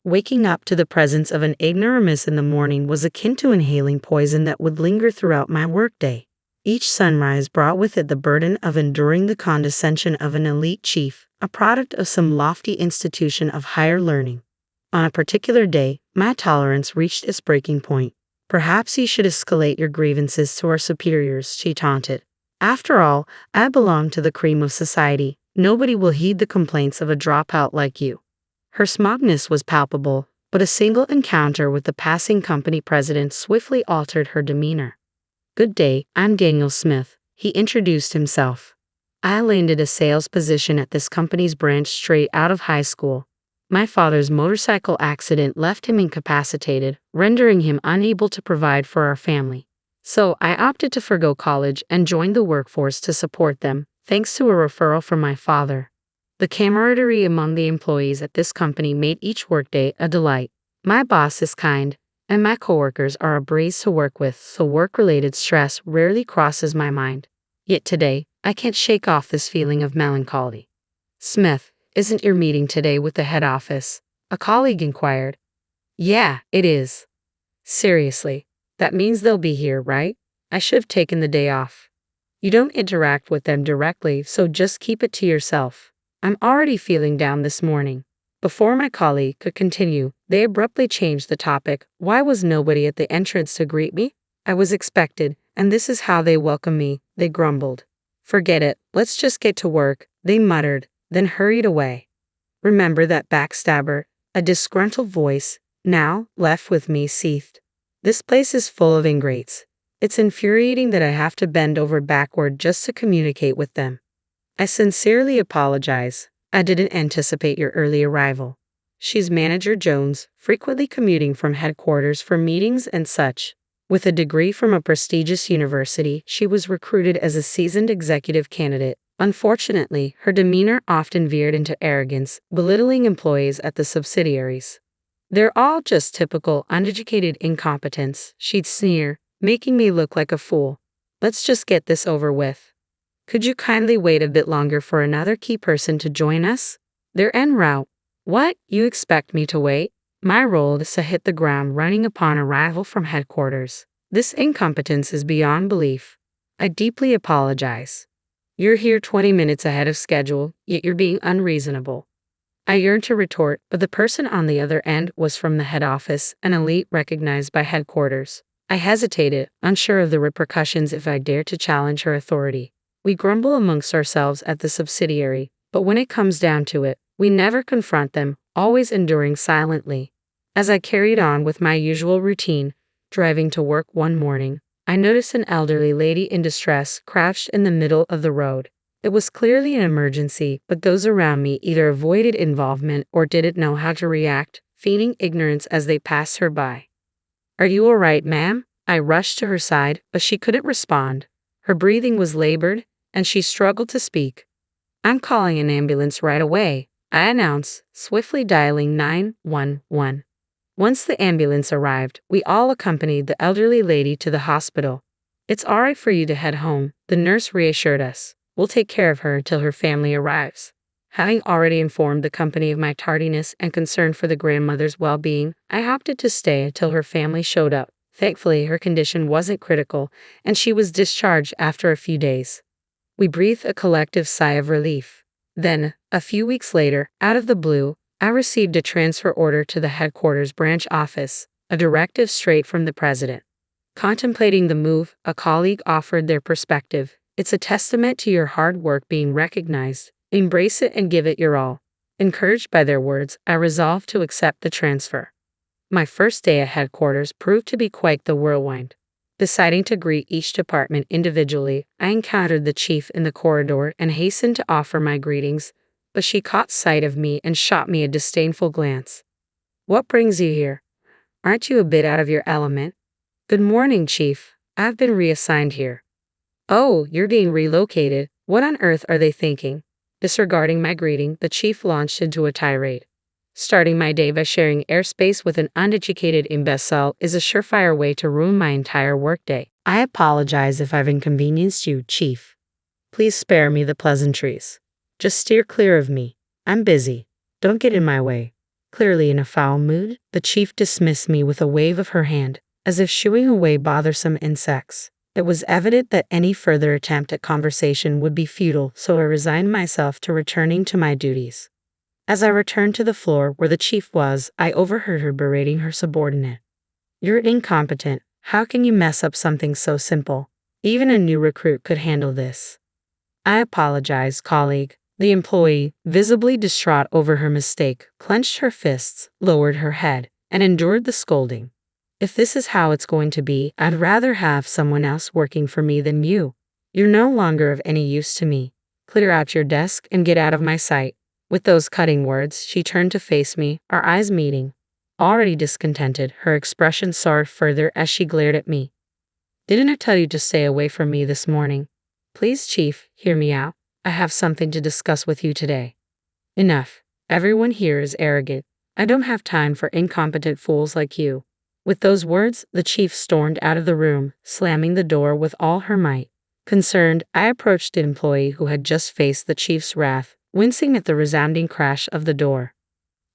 Waking up to the presence of an ignoramus in the morning was akin to inhaling poison that would linger throughout my workday. Each sunrise brought with it the burden of enduring the condescension of an elite chief, a product of some lofty institution of higher learning. On a particular day, my tolerance reached its breaking point. Perhaps you should escalate your grievances to our superiors, she taunted. After all, I belong to the cream of society. Nobody will heed the complaints of a dropout like you. Her smugness was palpable, but a single encounter with the passing company president swiftly altered her demeanor. "Good day, I'm Daniel Smith," he introduced himself. "I landed a sales position at this company's branch straight out of high school. My father's motorcycle accident left him incapacitated, rendering him unable to provide for our family. So I opted to forgo college and joined the workforce to support them, thanks to a referral from my father." The camaraderie among the employees at this company made each workday a delight. My boss is kind, and my coworkers are a breeze to work with, so work-related stress rarely crosses my mind. Yet today, I can't shake off this feeling of melancholy. "Smith, isn't your meeting today with the head office?" a colleague inquired. "Yeah, it is." "Seriously, that means they'll be here, right? I should have taken the day off." "You don't interact with them directly, so just keep it to yourself. I'm already feeling down this morning." Before my colleague could continue, they abruptly changed the topic. "Why was nobody at the entrance to greet me? I was expected, and this is how they welcome me," they grumbled. "Forget it, let's just get to work," they muttered, then hurried away. "Remember that backstabber?" a disgruntled voice, now left with me, seethed. "This place is full of ingrates. It's infuriating that I have to bend over backward just to communicate with them. I sincerely apologize. I didn't anticipate your early arrival." She's Manager Jones, frequently commuting from headquarters for meetings and such. With a degree from a prestigious university, she was recruited as a seasoned executive candidate. Unfortunately, her demeanor often veered into arrogance, belittling employees at the subsidiaries. "They're all just typical uneducated incompetents," she'd sneer, making me look like a fool. "Let's just get this over with. Could you kindly wait a bit longer for another key person to join us? They're en route." "What? You expect me to wait?" My role is to hit the ground running upon arrival from headquarters. This incompetence is beyond belief. I deeply apologize. You're here 20 minutes ahead of schedule, yet you're being unreasonable. I yearned to retort, but the person on the other end was from the head office, an elite recognized by headquarters. I hesitated, unsure of the repercussions if I dared to challenge her authority. We grumble amongst ourselves at the subsidiary, but when it comes down to it, we never confront them, always enduring silently. As I carried on with my usual routine, driving to work one morning, I noticed an elderly lady in distress crouched in the middle of the road. It was clearly an emergency, but those around me either avoided involvement or didn't know how to react, feigning ignorance as they passed her by. "Are you all right, ma'am?" I rushed to her side, but she couldn't respond. Her breathing was labored, and she struggled to speak. "I'm calling an ambulance right away," I announced, swiftly dialing 911. Once the ambulance arrived, we all accompanied the elderly lady to the hospital. "It's all right for you to head home," the nurse reassured us. "We'll take care of her until her family arrives." Having already informed the company of my tardiness and concern for the grandmother's well-being, I opted to stay until her family showed up. Thankfully, her condition wasn't critical, and she was discharged after a few days. We breathed a collective sigh of relief. Then, a few weeks later, out of the blue, I received a transfer order to the headquarters branch office, a directive straight from the president. Contemplating the move, a colleague offered their perspective. "It's a testament to your hard work being recognized. Embrace it and give it your all." Encouraged by their words, I resolved to accept the transfer. My first day at headquarters proved to be quite the whirlwind. Deciding to greet each department individually, I encountered the chief in the corridor and hastened to offer my greetings, but she caught sight of me and shot me a disdainful glance. "What brings you here? Aren't you a bit out of your element?" "Good morning, Chief. I've been reassigned here." "Oh, you're being relocated. What on earth are they thinking?" Disregarding my greeting, the chief launched into a tirade. "Starting my day by sharing airspace with an uneducated imbecile is a surefire way to ruin my entire workday. I apologize if I've inconvenienced you, Chief. Please spare me the pleasantries. Just steer clear of me. I'm busy. Don't get in my way." Clearly in a foul mood, the chief dismissed me with a wave of her hand, as if shooing away bothersome insects. It was evident that any further attempt at conversation would be futile, so I resigned myself to returning to my duties. As I returned to the floor where the chief was, I overheard her berating her subordinate. "You're incompetent. How can you mess up something so simple? Even a new recruit could handle this." "I apologize, colleague." The employee, visibly distraught over her mistake, clenched her fists, lowered her head, and endured the scolding. "If this is how it's going to be, I'd rather have someone else working for me than you. You're no longer of any use to me. Clear out your desk and get out of my sight." With those cutting words, she turned to face me, our eyes meeting. Already discontented, her expression soared further as she glared at me. "Didn't I tell you to stay away from me this morning? Please, Chief, hear me out. I have something to discuss with you today." "Enough. Everyone here is arrogant. I don't have time for incompetent fools like you." With those words, the chief stormed out of the room, slamming the door with all her might. Concerned, I approached the employee who had just faced the chief's wrath, wincing at the resounding crash of the door.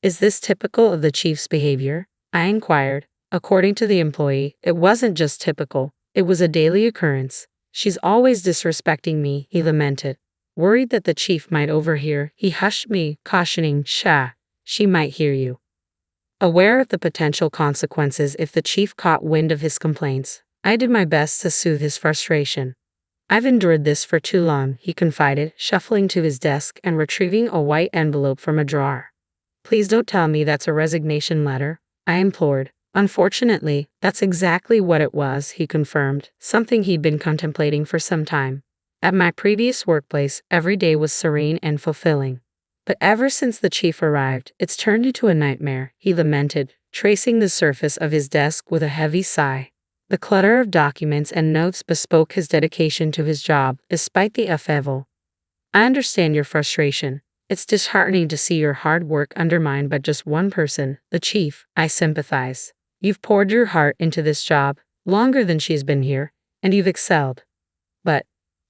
"Is this typical of the chief's behavior?" I inquired. According to the employee, it wasn't just typical, it was a daily occurrence. "She's always disrespecting me," he lamented. Worried that the chief might overhear, he hushed me, cautioning, "Shh, she might hear you." Aware of the potential consequences if the chief caught wind of his complaints, I did my best to soothe his frustration. "I've endured this for too long," he confided, shuffling to his desk and retrieving a white envelope from a drawer. "Please don't tell me that's a resignation letter," I implored. "Unfortunately, that's exactly what it was," he confirmed, something he'd been contemplating for some time. "At my previous workplace, every day was serene and fulfilling. But ever since the chief arrived, it's turned into a nightmare," he lamented, tracing the surface of his desk with a heavy sigh. The clutter of documents and notes bespoke his dedication to his job, despite the upheaval. "I understand your frustration. It's disheartening to see your hard work undermined by just one person, the chief. I sympathize. You've poured your heart into this job, longer than she's been here, and you've excelled." But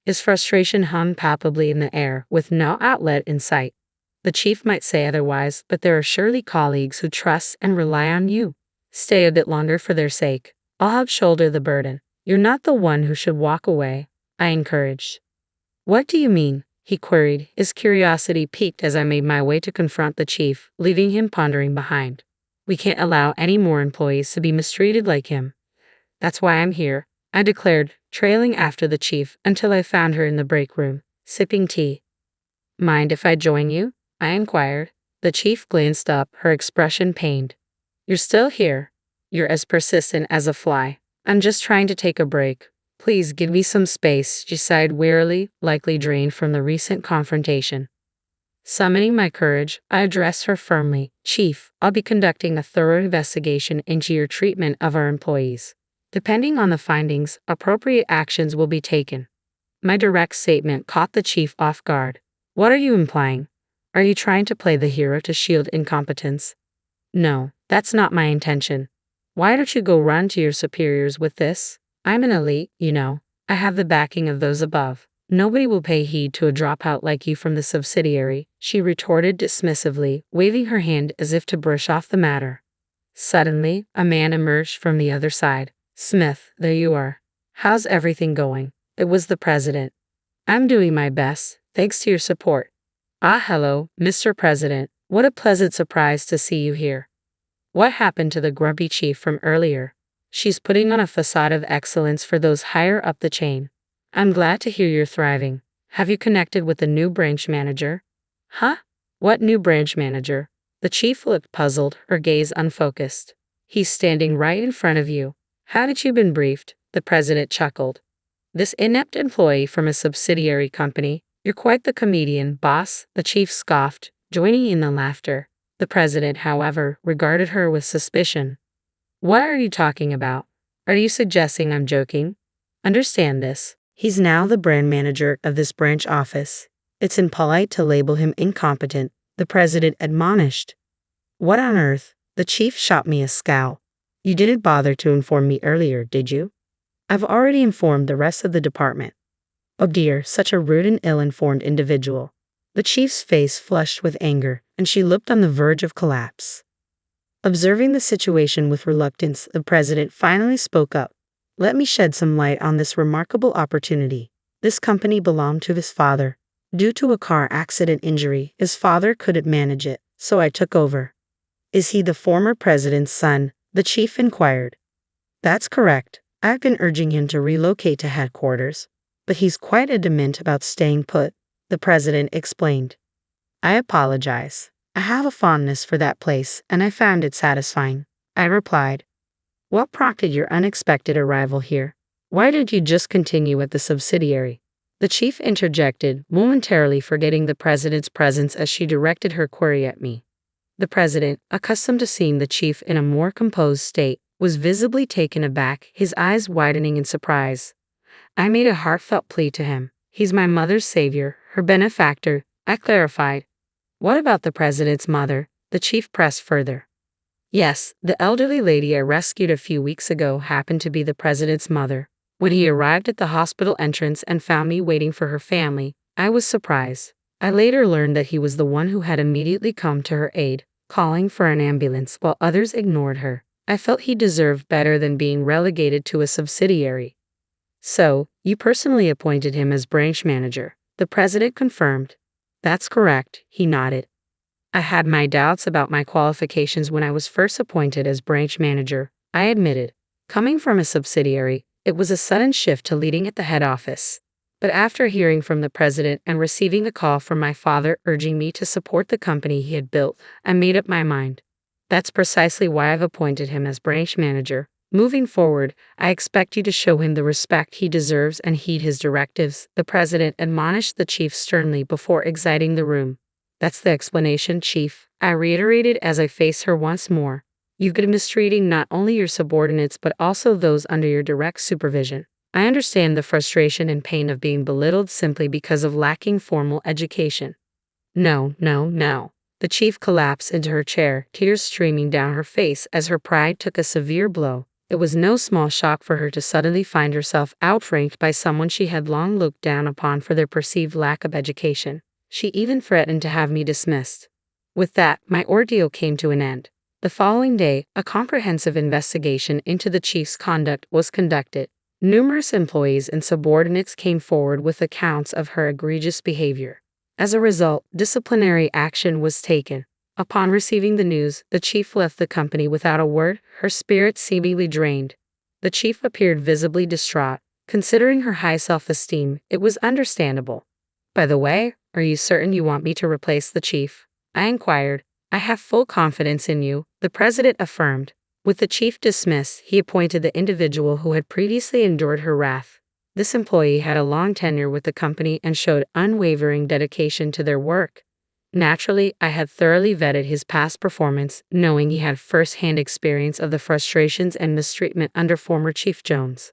his frustration hung palpably in the air, with no outlet in sight. "The chief might say otherwise, but there are surely colleagues who trust and rely on you. Stay a bit longer for their sake. I'll help shoulder the burden. You're not the one who should walk away," I encouraged. "What do you mean?" he queried, his curiosity piqued as I made my way to confront the chief, leaving him pondering behind. "We can't allow any more employees to be mistreated like him. That's why I'm here," I declared, trailing after the chief until I found her in the break room, sipping tea. "Mind if I join you?" I inquired. The chief glanced up, her expression pained. "You're still here? You're as persistent as a fly." "I'm just trying to take a break. Please give me some space," she sighed wearily, likely drained from the recent confrontation. Summoning my courage, I addressed her firmly. "Chief, I'll be conducting a thorough investigation into your treatment of our employees. Depending on the findings, appropriate actions will be taken." My direct statement caught the chief off guard. "What are you implying? Are you trying to play the hero to shield incompetence?" "No, that's not my intention. Why don't you go run to your superiors with this? I'm an elite, you know. I have the backing of those above. Nobody will pay heed to a dropout like you from the subsidiary," she retorted dismissively, waving her hand as if to brush off the matter. Suddenly, a man emerged from the other side. "Smith, there you are. How's everything going?" It was the president. "I'm doing my best, thanks to your support." "Ah, hello, Mr. President. What a pleasant surprise to see you here. What happened to the grumpy chief from earlier? She's putting on a facade of excellence for those higher up the chain. I'm glad to hear you're thriving. Have you connected with the new branch manager?" "Huh? What new branch manager?" The chief looked puzzled, her gaze unfocused. "He's standing right in front of you. Hadn't you been briefed?" The president chuckled. "This inept employee from a subsidiary company. You're quite the comedian, boss," the chief scoffed, joining in the laughter. The president, however, regarded her with suspicion. "What are you talking about? Are you suggesting I'm joking? Understand this. He's now the brand manager of this branch office. It's impolite to label him incompetent," the president admonished. "What on earth?" The chief shot me a scowl. "You didn't bother to inform me earlier, did you?" "I've already informed the rest of the department." "Oh dear, such a rude and ill-informed individual." The chief's face flushed with anger, and she looked on the verge of collapse. Observing the situation with reluctance, the president finally spoke up. Let me shed some light on this remarkable opportunity. This company belonged to his father. Due to a car accident injury, his father couldn't manage it, so I took over. Is he the former president's son? The chief inquired. That's correct. I've been urging him to relocate to headquarters, but he's quite adamant about staying put, the president explained. I apologize. I have a fondness for that place, and I found it satisfying, I replied. What prompted your unexpected arrival here? Why didn't you just continue at the subsidiary? The chief interjected, momentarily forgetting the president's presence as she directed her query at me. The president, accustomed to seeing the chief in a more composed state, was visibly taken aback, his eyes widening in surprise. I made a heartfelt plea to him. He's my mother's savior, her benefactor, I clarified. What about the president's mother? The chief pressed further. Yes, the elderly lady I rescued a few weeks ago happened to be the president's mother. When he arrived at the hospital entrance and found me waiting for her family, I was surprised. I later learned that he was the one who had immediately come to her aid, calling for an ambulance while others ignored her. I felt he deserved better than being relegated to a subsidiary. So, you personally appointed him as branch manager, the president confirmed. That's correct, he nodded. I had my doubts about my qualifications when I was first appointed as branch manager, I admitted. Coming from a subsidiary, it was a sudden shift to leading at the head office. But after hearing from the president and receiving a call from my father urging me to support the company he had built, I made up my mind. That's precisely why I've appointed him as branch manager. Moving forward, I expect you to show him the respect he deserves and heed his directives, the president admonished the chief sternly before exiting the room. That's the explanation, chief, I reiterated as I faced her once more. You've been mistreating not only your subordinates but also those under your direct supervision. I understand the frustration and pain of being belittled simply because of lacking formal education. No. The chief collapsed into her chair, tears streaming down her face as her pride took a severe blow. It was no small shock for her to suddenly find herself outranked by someone she had long looked down upon for their perceived lack of education. She even threatened to have me dismissed. With that, my ordeal came to an end. The following day, a comprehensive investigation into the chief's conduct was conducted. Numerous employees and subordinates came forward with accounts of her egregious behavior. As a result, disciplinary action was taken. Upon receiving the news, the chief left the company without a word, her spirits seemingly drained. The chief appeared visibly distraught. Considering her high self-esteem, it was understandable. By the way, are you certain you want me to replace the chief? I inquired. I have full confidence in you, the president affirmed. With the chief dismissed, he appointed the individual who had previously endured her wrath. This employee had a long tenure with the company and showed unwavering dedication to their work. Naturally, I had thoroughly vetted his past performance, knowing he had first-hand experience of the frustrations and mistreatment under former Chief Jones.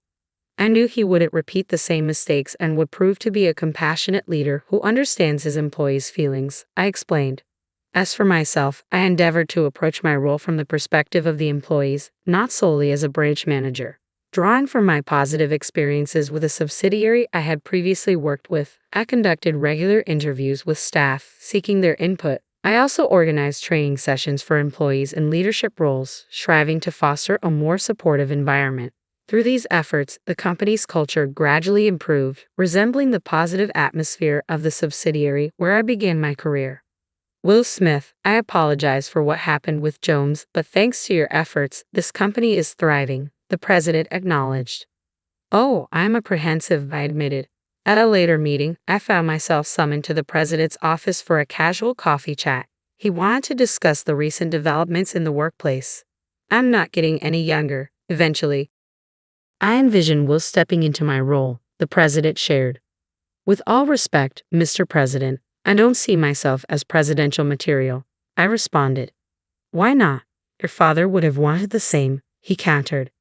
I knew he wouldn't repeat the same mistakes and would prove to be a compassionate leader who understands his employees' feelings, I explained. As for myself, I endeavored to approach my role from the perspective of the employees, not solely as a branch manager. Drawing from my positive experiences with a subsidiary I had previously worked with, I conducted regular interviews with staff, seeking their input. I also organized training sessions for employees in leadership roles, striving to foster a more supportive environment. Through these efforts, the company's culture gradually improved, resembling the positive atmosphere of the subsidiary where I began my career. Will Smith, I apologize for what happened with Jones, but thanks to your efforts, this company is thriving, the president acknowledged. Oh, I'm apprehensive, I admitted. At a later meeting, I found myself summoned to the president's office for a casual coffee chat. He wanted to discuss the recent developments in the workplace. I'm not getting any younger, eventually. I envision Will stepping into my role, the president shared. With all respect, Mr. President, I don't see myself as presidential material, I responded. Why not? Your father would have wanted the same, he countered.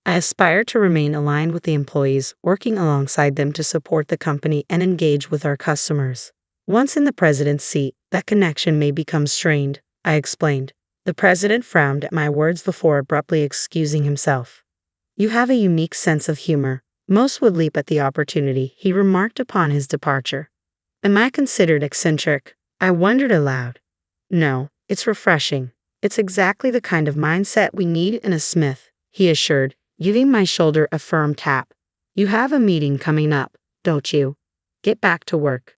I aspire to remain aligned with the employees, working alongside them to support the company and engage with our customers. Once in the president's seat, that connection may become strained, I explained. The president frowned at my words before abruptly excusing himself. You have a unique sense of humor. Most would leap at the opportunity, he remarked upon his departure. Am I considered eccentric? I wondered aloud. No, it's refreshing. It's exactly the kind of mindset we need in a smith, he assured, giving my shoulder a firm tap. You have a meeting coming up, don't you? Get back to work.